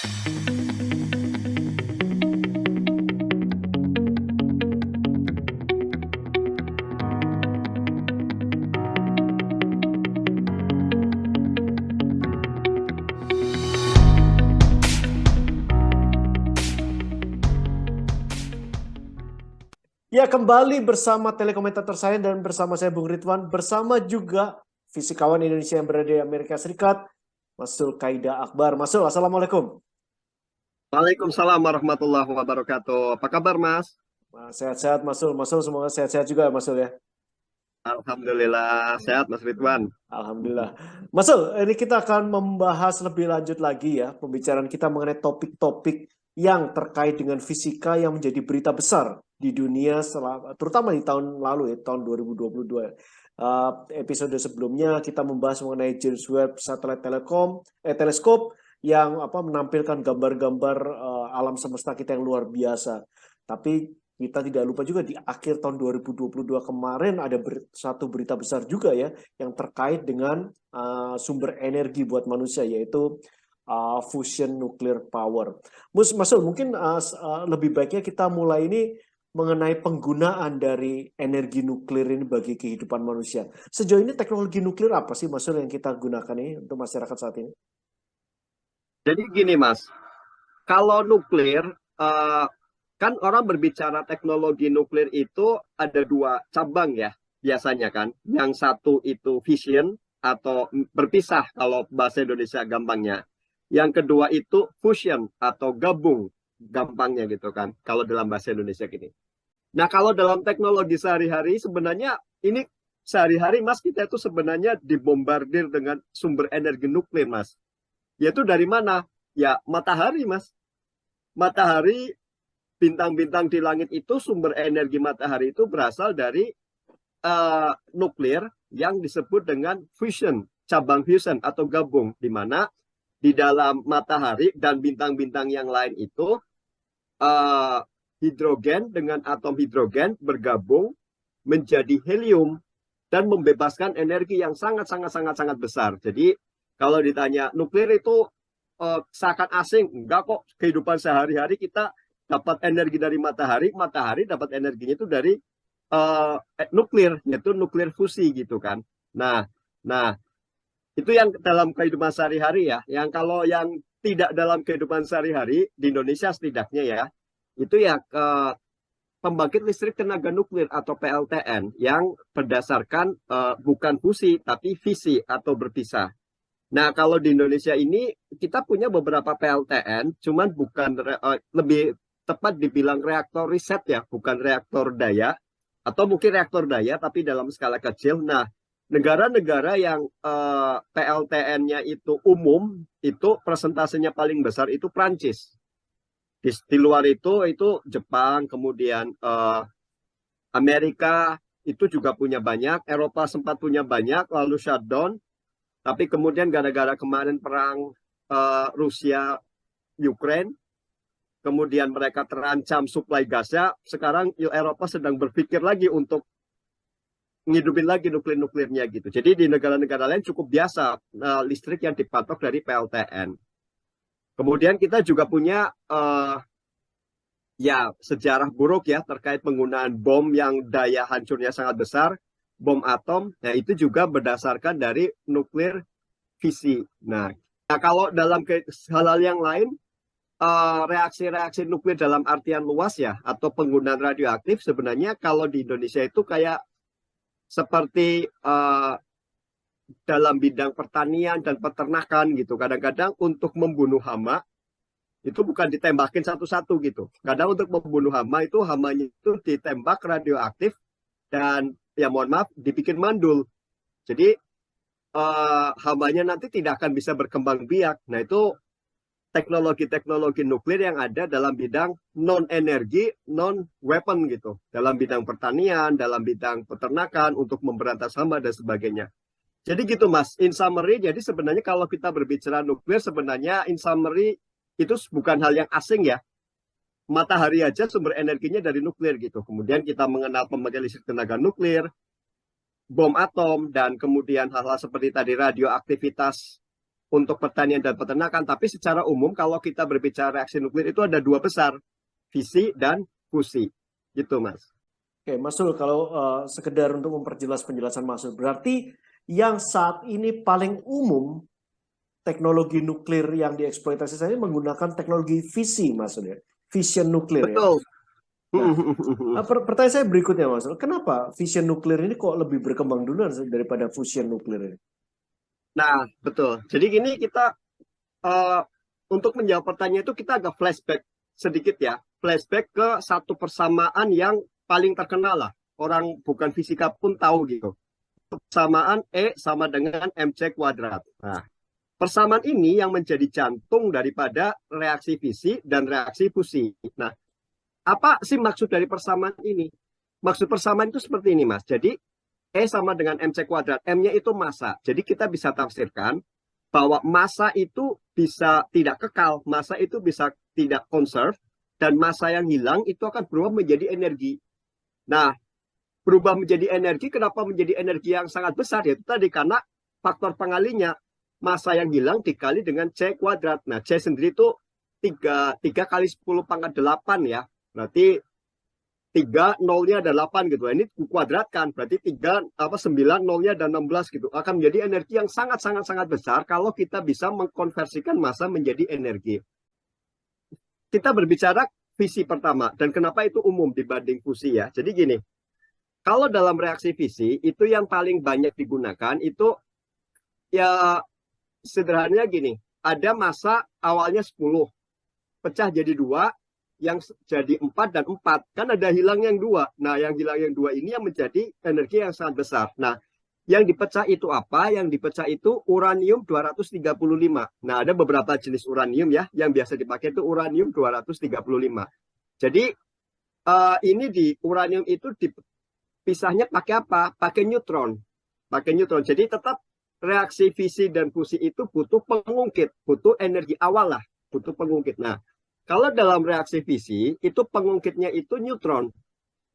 Ya, kembali bersama telekomentator saya dan bersama saya Bung Ridwan, bersama juga fisikawan Indonesia yang berada di Amerika Serikat, Mas Sul Qaida Akbar. Mas Sul, Assalamualaikum. Waalaikumsalam warahmatullahi wabarakatuh. Apa kabar, Mas? Sehat-sehat, Mas Sul. Mas Sul semoga sehat-sehat juga, Mas Sul ya. Alhamdulillah sehat, Mas Ridwan. Alhamdulillah. Mas Sul, ini kita akan membahas lebih lanjut lagi ya, pembicaraan kita mengenai topik-topik yang terkait dengan fisika yang menjadi berita besar di dunia, terutama di tahun lalu ya, tahun 2022. Episode sebelumnya kita membahas mengenai James Webb Satellite Teleskop yang menampilkan gambar-gambar alam semesta kita yang luar biasa. Tapi kita tidak lupa juga di akhir tahun 2022 kemarin ada satu berita besar juga ya yang terkait dengan sumber energi buat manusia, yaitu fusion nuclear power. Mas Sul, mungkin lebih baiknya kita mulai ini mengenai penggunaan dari energi nuklir ini bagi kehidupan manusia. Sejauh ini teknologi nuklir apa sih, Mas Sul, yang kita gunakan ini untuk masyarakat saat ini? Jadi gini, Mas, kalau nuklir, kan orang berbicara teknologi nuklir itu ada dua cabang ya, biasanya kan. Yang satu itu fission atau berpisah kalau bahasa Indonesia gampangnya. Yang kedua itu fusion atau gabung, gampangnya gitu kan, kalau dalam bahasa Indonesia gini. Nah, kalau dalam teknologi sehari-hari sebenarnya ini sehari-hari, Mas, kita itu sebenarnya dibombardir dengan sumber energi nuklir, Mas. Yaitu dari mana? Ya, matahari, Mas. Matahari, bintang-bintang di langit itu, sumber energi matahari itu berasal dari nuklir yang disebut dengan fusion, cabang fusion atau gabung, di mana di dalam matahari dan bintang-bintang yang lain itu hidrogen dengan atom hidrogen bergabung menjadi helium dan membebaskan energi yang sangat besar. Jadi kalau ditanya nuklir itu seakan asing, enggak kok. Kehidupan sehari-hari kita dapat energi dari matahari, matahari dapat energinya itu dari nuklir, yaitu nuklir fusi gitu kan. Nah, itu yang dalam kehidupan sehari-hari ya. Yang kalau yang tidak dalam kehidupan sehari-hari di Indonesia setidaknya ya, itu ya pembangkit listrik tenaga nuklir atau PLTN yang berdasarkan bukan fusi tapi fisi atau berpisah. Nah, kalau di Indonesia ini kita punya beberapa PLTN, cuman bukan lebih tepat dibilang reaktor riset ya, bukan reaktor daya, atau mungkin reaktor daya tapi dalam skala kecil. Nah, negara-negara yang PLTN-nya itu umum, itu persentasenya paling besar itu Prancis. Di luar itu Jepang, kemudian Amerika itu juga punya banyak, Eropa sempat punya banyak, lalu shutdown. Tapi kemudian gara-gara kemarin perang Rusia Ukraine, kemudian mereka terancam suplai gasnya, sekarang Eropa sedang berpikir lagi untuk ngidupin lagi nuklir-nuklirnya gitu. Jadi di negara-negara lain cukup biasa listrik yang dipatok dari PLTN. Kemudian kita juga punya ya sejarah buruk ya terkait penggunaan bom yang daya hancurnya sangat besar, bom atom. Nah, itu juga berdasarkan dari nuklir fisi. Nah, kalau dalam hal-hal yang lain, reaksi-reaksi nuklir dalam artian luas ya, atau penggunaan radioaktif sebenarnya kalau di Indonesia itu kayak seperti dalam bidang pertanian dan peternakan gitu. Kadang-kadang untuk membunuh hama itu bukan ditembakin satu-satu gitu. Kadang untuk membunuh hama itu hamanya itu ditembak radioaktif dan ya mohon maaf dibikin mandul. Jadi hamanya nanti tidak akan bisa berkembang biak. Nah, itu teknologi-teknologi nuklir yang ada dalam bidang non-energi, non-weapon gitu. Dalam bidang pertanian, dalam bidang peternakan, untuk memberantas hama dan sebagainya. Jadi gitu, Mas. In summary, jadi sebenarnya kalau kita berbicara nuklir, sebenarnya in summary itu bukan hal yang asing ya. Matahari aja sumber energinya dari nuklir gitu. Kemudian kita mengenal pembangkit listrik tenaga nuklir, bom atom, dan kemudian hal-hal seperti tadi radioaktivitas untuk pertanian dan peternakan. Tapi secara umum kalau kita berbicara reaksi nuklir itu ada dua besar, fisi dan fusi. Gitu, Mas. Oke, Mas Sul, kalau sekedar untuk memperjelas penjelasan Mas Sul, berarti yang saat ini paling umum teknologi nuklir yang dieksploitasi saya menggunakan teknologi fisi, Mas Sul, ya? Fission nuklir, ya? Betul. Nah, pertanyaan saya berikutnya, Mas Sul, kenapa fission nuklir ini kok lebih berkembang duluan daripada fusion nuklir ini? Nah, betul. Jadi gini, kita untuk menjawab pertanyaan itu kita agak flashback sedikit ya. Flashback ke satu persamaan yang paling terkenal lah. Orang bukan fisika pun tahu gitu. Persamaan E sama dengan mc kuadrat. Nah, persamaan ini yang menjadi jantung daripada reaksi fisi dan reaksi fusi. Nah, apa sih maksud dari persamaan ini? Maksud persamaan itu seperti ini, Mas. Jadi, E sama dengan mc kuadrat. M-nya itu massa. Jadi kita bisa tafsirkan bahwa massa itu bisa tidak kekal, massa itu bisa tidak conserve, dan massa yang hilang itu akan berubah menjadi energi. Nah, berubah menjadi energi, kenapa menjadi energi yang sangat besar? Yaitu tadi karena faktor pengalinya, massa yang hilang dikali dengan C kuadrat. Nah, C sendiri itu 3 kali 10 pangkat 8 ya. Berarti 3 nolnya ada 8 gitu. Ini kuadratkan, berarti 9 nolnya ada 16 gitu. Akan menjadi energi yang sangat besar kalau kita bisa mengkonversikan massa menjadi energi. Kita berbicara fisi pertama, dan kenapa itu umum dibanding fusi ya. Jadi gini, kalau dalam reaksi fisi, itu yang paling banyak digunakan itu ya sederhananya gini, ada massa awalnya 10, pecah jadi 2, yang jadi 4 dan 4. Kan ada hilang yang 2. Nah, yang hilang yang 2 ini yang menjadi energi yang sangat besar. Nah, yang dipecah itu apa? Yang dipecah itu uranium 235. Nah, ada beberapa jenis uranium ya, yang biasa dipakai itu uranium 235. Jadi, ini di uranium itu dipisahnya pakai apa? Pakai neutron. Pakai neutron. Jadi, tetap reaksi fisi dan fusi itu butuh pengungkit, butuh energi awal lah, butuh pengungkit. Nah, kalau dalam reaksi fisi, itu pengungkitnya itu neutron.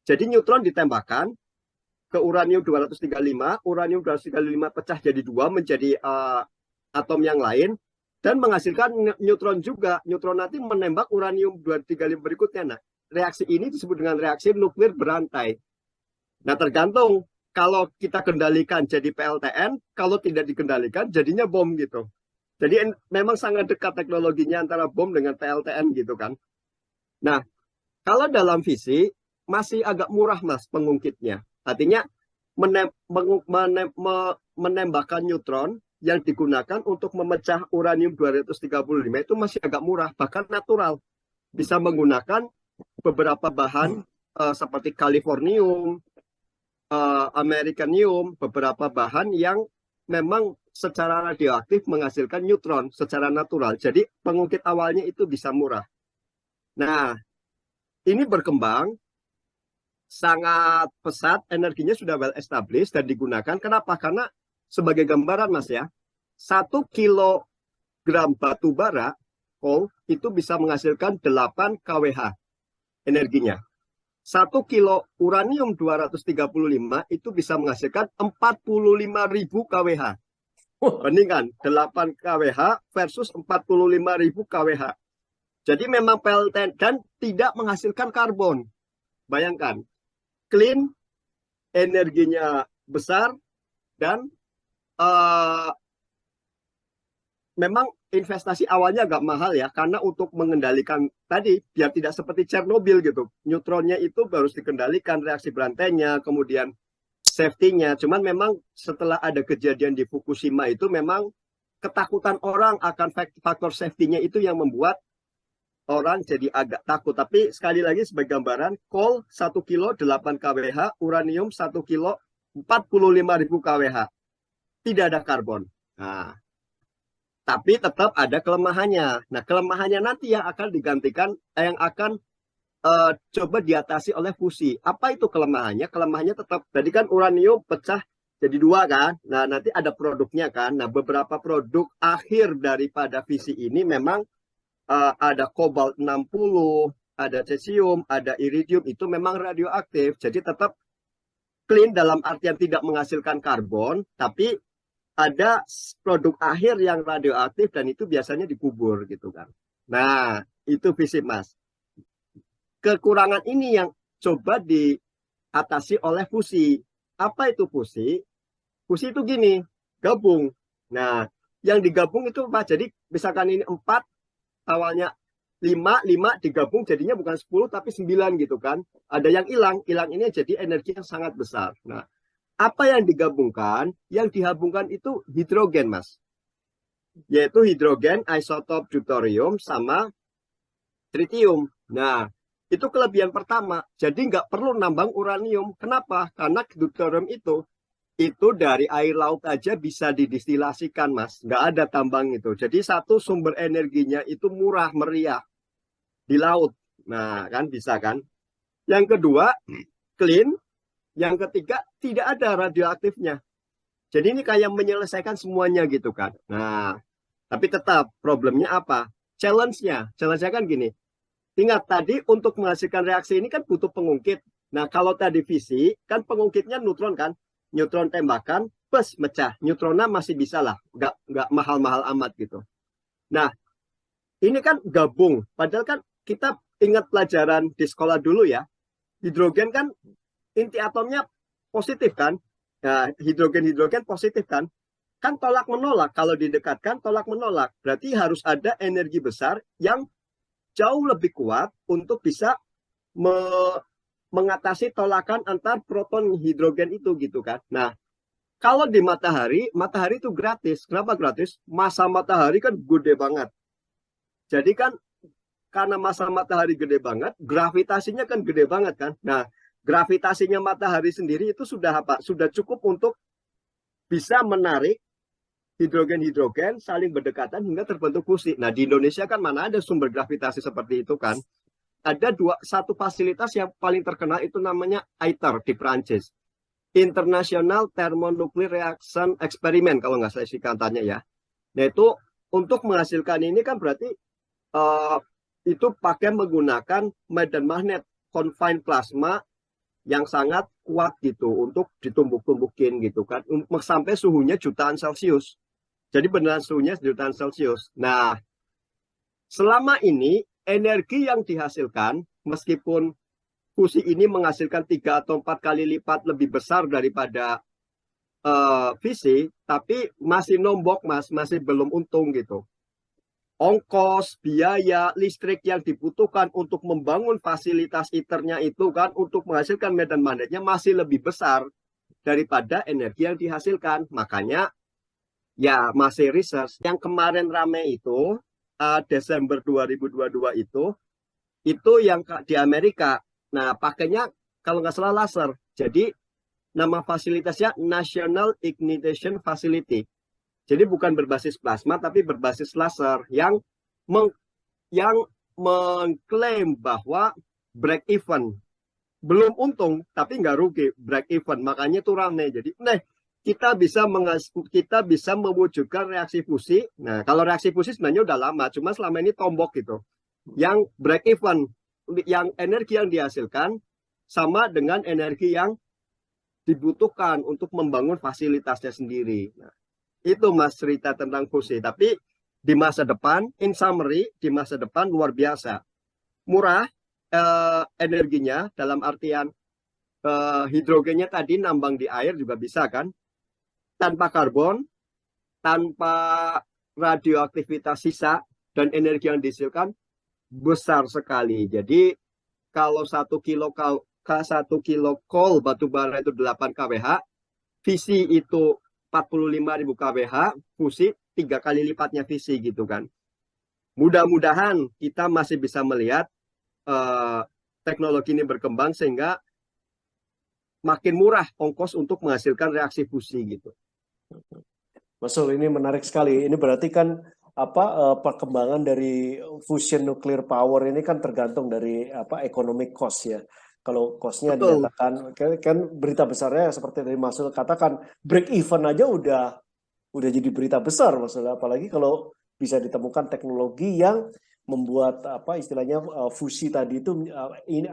Jadi neutron ditembakkan ke uranium 235, uranium 235 pecah jadi 2 menjadi atom yang lain, dan menghasilkan neutron juga. Neutron nanti menembak uranium 235 berikutnya. Nah, reaksi ini disebut dengan reaksi nuklir berantai. Nah, tergantung. Kalau kita kendalikan jadi PLTN, kalau tidak dikendalikan jadinya bom gitu. Jadi memang sangat dekat teknologinya antara bom dengan PLTN gitu kan. Nah, kalau dalam fisi masih agak murah Mas pengungkitnya. Artinya menembakkan neutron yang digunakan untuk memecah uranium 235 itu masih agak murah, bahkan natural. Bisa menggunakan beberapa bahan seperti californium, americanium, beberapa bahan yang memang secara radioaktif menghasilkan neutron secara natural. Jadi pengungkit awalnya itu bisa murah. Nah, ini berkembang sangat pesat, energinya sudah well established dan digunakan. Kenapa? Karena sebagai gambaran Mas ya, 1 kilogram batu bara coal itu bisa menghasilkan 8 kWh energinya. 1 kilo uranium 235 itu bisa menghasilkan 45.000 kWh. Bandingkan 8 kWh versus 45.000 kWh. Jadi memang PLTN dan tidak menghasilkan karbon. Bayangkan, clean, energinya besar, dan memang investasi awalnya agak mahal ya, karena untuk mengendalikan tadi biar tidak seperti Chernobyl gitu, neutronnya itu harus dikendalikan reaksi berantainya, kemudian safety-nya. Cuman memang setelah ada kejadian di Fukushima itu memang ketakutan orang akan faktor safety-nya itu yang membuat orang jadi agak takut. Tapi sekali lagi sebagai gambaran, coal 1 kilo 8 kWh, uranium 1 kilo 45.000 kWh. Tidak ada karbon. Nah, tapi tetap ada kelemahannya. Nah, kelemahannya nanti yang akan digantikan, yang akan coba diatasi oleh fusi. Apa itu kelemahannya? Kelemahannya tetap, tadi kan uranium pecah jadi 2 kan. Nah, nanti ada produknya kan. Nah, beberapa produk akhir daripada fisi ini memang ada kobalt 60, ada cesium, ada iridium, itu memang radioaktif. Jadi tetap clean dalam artian tidak menghasilkan karbon, tapi ada produk akhir yang radioaktif dan itu biasanya dikubur gitu kan. Nah, itu fisik Mas. Kekurangan ini yang coba diatasi oleh fusi. Apa itu fusi? Fusi itu gini, gabung. Nah, yang digabung itu apa? Jadi misalkan ini 4, awalnya 5 digabung jadinya bukan 10 tapi 9 gitu kan. Ada yang hilang ini jadi energi yang sangat besar. Nah, apa yang digabungkan? Yang digabungkan itu hidrogen, Mas. Yaitu hidrogen, isotop deuterium, sama tritium. Nah, itu kelebihan pertama. Jadi nggak perlu nambang uranium. Kenapa? Karena deuterium itu dari air laut aja bisa didistilasikan, Mas. Nggak ada tambang itu. Jadi satu sumber energinya itu murah meriah di laut. Nah, kan bisa kan? Yang kedua, clean. Yang ketiga, tidak ada radioaktifnya. Jadi ini kayak menyelesaikan semuanya gitu kan. Nah, tapi tetap problemnya apa? Challenge-nya kan gini. Ingat tadi untuk menghasilkan reaksi ini kan butuh pengungkit. Nah, kalau tadi fisi, kan pengungkitnya neutron kan? Neutron tembakan, plus mecah. Neutronnya masih bisa lah. Nggak mahal-mahal amat gitu. Nah, ini kan gabung. Padahal kan kita ingat pelajaran di sekolah dulu ya. Hidrogen kan inti atomnya positif kan? Nah, hidrogen positif kan? Kan tolak menolak. Kalau didekatkan tolak menolak. Berarti harus ada energi besar yang jauh lebih kuat untuk bisa me mengatasi tolakan antar proton hidrogen itu gitu kan. Nah, kalau di matahari itu gratis. Kenapa gratis? Massa matahari kan gede banget. Jadi kan karena massa matahari gede banget, gravitasinya kan gede banget kan. Nah, gravitasinya matahari sendiri itu sudah apa? Sudah cukup untuk bisa menarik hidrogen-hidrogen saling berdekatan hingga terbentuk fusi. Nah, di Indonesia kan mana ada sumber gravitasi seperti itu kan? Ada satu fasilitas yang paling terkenal itu namanya ITER di Prancis. International Thermonuclear Reaction Experiment kalau nggak salah singkatannya ya. Nah itu untuk menghasilkan ini kan berarti uh, itu pakai menggunakan medan magnet confined plasma yang sangat kuat gitu untuk ditumbuk-tumbukin gitu kan sampai suhunya jutaan Celcius. Jadi beneran suhunya jutaan Celcius. Nah, selama ini energi yang dihasilkan meskipun fusi ini menghasilkan 3 atau 4 kali lipat lebih besar daripada fisi, tapi masih nombok Mas, masih belum untung gitu. Ongkos, biaya, listrik yang dibutuhkan untuk membangun fasilitas ITER-nya itu kan untuk menghasilkan medan magnetnya masih lebih besar daripada energi yang dihasilkan. Makanya ya masih research. Yang kemarin rame itu Desember 2022 itu yang di Amerika. Nah, pakainya kalau nggak salah laser. Jadi nama fasilitasnya National Ignition Facility. Jadi bukan berbasis plasma tapi berbasis laser yang mengklaim bahwa break even. Belum untung tapi nggak rugi, break even. Makanya itu rame. Jadi kita bisa mewujudkan reaksi fusi. Nah, kalau reaksi fusi sebenarnya udah lama, cuma selama ini tombok gitu. Yang break even, yang energi yang dihasilkan sama dengan energi yang dibutuhkan untuk membangun fasilitasnya sendiri. Nah, itu Mas cerita tentang fusi. Tapi di masa depan, in summary, di masa depan luar biasa. Murah energinya dalam artian hidrogennya tadi nambang di air juga bisa kan. Tanpa karbon, tanpa radioaktivitas sisa, dan energi yang dihasilkan besar sekali. Jadi kalau 1 kilo batu bara itu 8 kWh, fisi itu 45.000 kWh, fusi 3 kali lipatnya fisi gitu kan. Mudah-mudahan kita masih bisa melihat teknologi ini berkembang sehingga makin murah ongkos untuk menghasilkan reaksi fusi gitu. Masul, ini menarik sekali. Ini berarti kan perkembangan dari fusion nuclear power ini kan tergantung dari economic cost ya. Kalau cost-nya dinyatakan kan berita besarnya seperti dari Masul katakan break even aja udah jadi berita besar maksudnya, apalagi kalau bisa ditemukan teknologi yang membuat istilahnya fusi tadi itu ini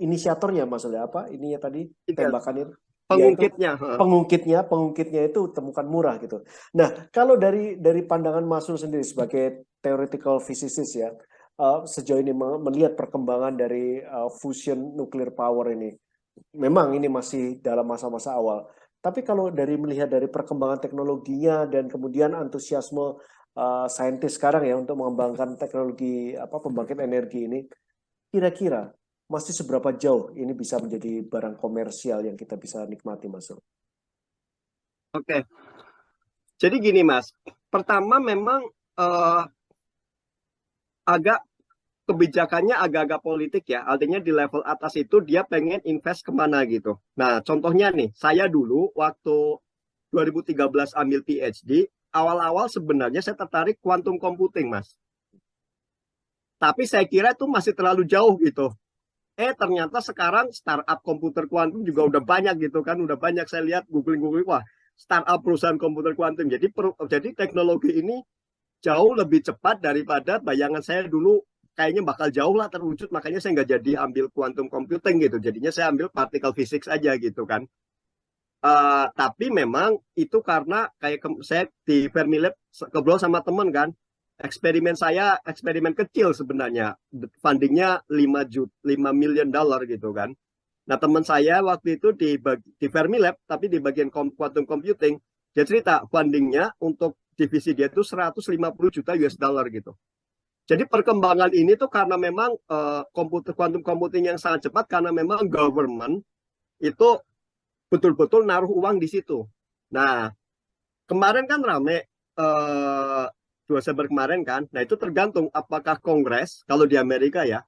inisiatornya maksudnya ininya tadi tembakan itu Pengungkitnya. Pengungkitnya itu temukan murah gitu. Nah, kalau dari pandangan Mas Sul sendiri sebagai theoretical physicist ya, sejauh ini melihat perkembangan dari fusion nuclear power ini, memang ini masih dalam masa-masa awal. Tapi kalau melihat dari perkembangan teknologinya dan kemudian antusiasme saintis sekarang ya untuk mengembangkan teknologi pembangkit energi ini, kira-kira masih seberapa jauh ini bisa menjadi barang komersial yang kita bisa nikmati, Mas Sul? Oke. Jadi gini Mas, pertama memang agak kebijakannya agak-agak politik ya. Artinya di level atas itu dia pengen invest kemana gitu. Nah contohnya nih, saya dulu waktu 2013 ambil PhD, awal-awal sebenarnya saya tertarik quantum computing Mas. Tapi saya kira itu masih terlalu jauh gitu. Ternyata sekarang startup komputer kuantum juga udah banyak gitu kan, udah banyak saya lihat googling, wah startup perusahaan komputer kuantum. Jadi teknologi ini jauh lebih cepat daripada bayangan saya dulu, kayaknya bakal jauh lah terwujud, makanya saya nggak jadi ambil quantum computing gitu. Jadinya saya ambil particle physics aja gitu kan. Tapi memang itu karena saya di Fermilab ngobrol sama temen kan, eksperimen saya eksperimen kecil sebenarnya, fundingnya 5 million dollar gitu kan. Nah teman saya waktu itu di Fermilab tapi di bagian quantum computing, dia cerita fundingnya untuk divisi dia itu 150 juta US dollar gitu. Jadi perkembangan ini tuh karena memang quantum computing yang sangat cepat, karena memang government itu betul-betul naruh uang di situ. Nah, kemarin kan rame 2 Desember kemarin kan. Nah, itu tergantung apakah Kongres kalau di Amerika ya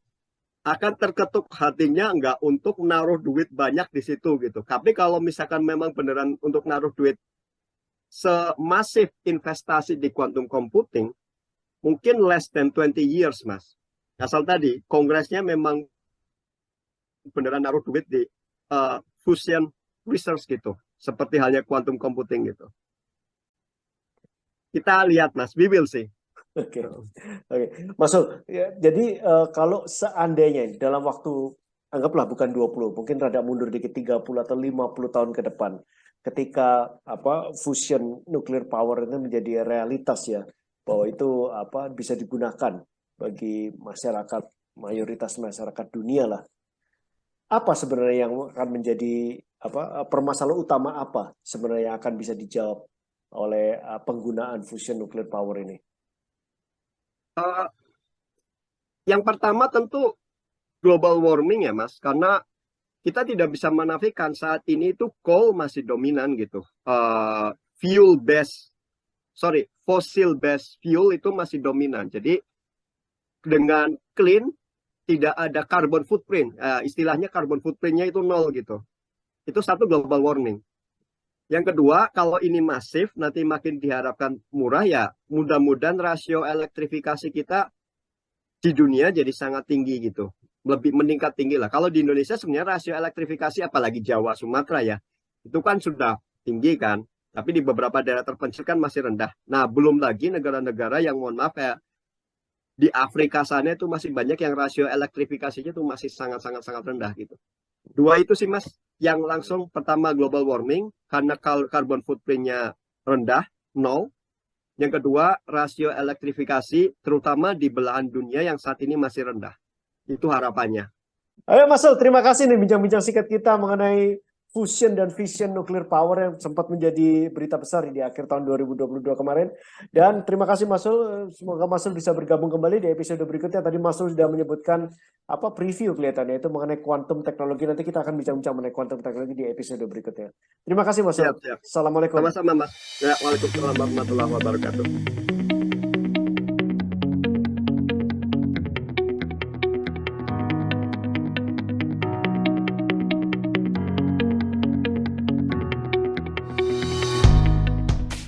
akan terketuk hatinya enggak untuk naruh duit banyak di situ gitu. Tapi kalau misalkan memang beneran untuk naruh duit semasif investasi di quantum computing, mungkin less than 20 years, Mas. Asal tadi Kongresnya memang beneran naruh duit di fusion research gitu, seperti halnya quantum computing gitu. Kita lihat Mas, we will see. Oke, Mas Sul, ya, jadi kalau seandainya dalam waktu, anggaplah bukan 20, mungkin rada mundur dikit 30 atau 50 tahun ke depan, ketika fusion nuclear power itu menjadi realitas ya, bahwa itu bisa digunakan bagi masyarakat, mayoritas masyarakat dunia lah. Apa sebenarnya yang akan menjadi permasalahan utama apa sebenarnya yang akan bisa dijawab oleh penggunaan fusion nuclear power ini? Yang pertama tentu global warming ya Mas, karena kita tidak bisa menafikan saat ini itu coal masih dominan gitu. Fossil based fuel itu masih dominan. Jadi dengan clean tidak ada carbon footprint. Istilahnya carbon footprintnya itu 0 gitu. Itu satu global warming. Yang kedua, kalau ini masif, nanti makin diharapkan murah ya, mudah-mudahan rasio elektrifikasi kita di dunia jadi sangat tinggi gitu. Lebih meningkat tinggi lah. Kalau di Indonesia sebenarnya rasio elektrifikasi, apalagi Jawa, Sumatera ya, itu kan sudah tinggi kan. Tapi di beberapa daerah terpencil kan masih rendah. Nah, belum lagi negara-negara yang mohon maaf ya, di Afrika sana itu masih banyak yang rasio elektrifikasinya itu masih sangat rendah gitu. Dua itu sih Mas, yang langsung pertama global warming karena carbon footprintnya rendah, 0. Yang kedua rasio elektrifikasi terutama di belahan dunia yang saat ini masih rendah. Itu harapannya. Ayo Mas Sul, terima kasih nih bincang-bincang singkat kita mengenai fusion dan fission nuclear power yang sempat menjadi berita besar di akhir tahun 2022 kemarin. Dan terima kasih Mas Sul, semoga Mas Sul bisa bergabung kembali di episode berikutnya. Tadi Mas Sul sudah menyebutkan preview kelihatannya itu mengenai quantum teknologi. Nanti kita akan bincang-bincang mengenai quantum teknologi di episode berikutnya. Terima kasih Mas Sul. Siap. Assalamualaikum. Sama-sama Mas. Ya, waalaikumsalam warahmatullahi wabarakatuh.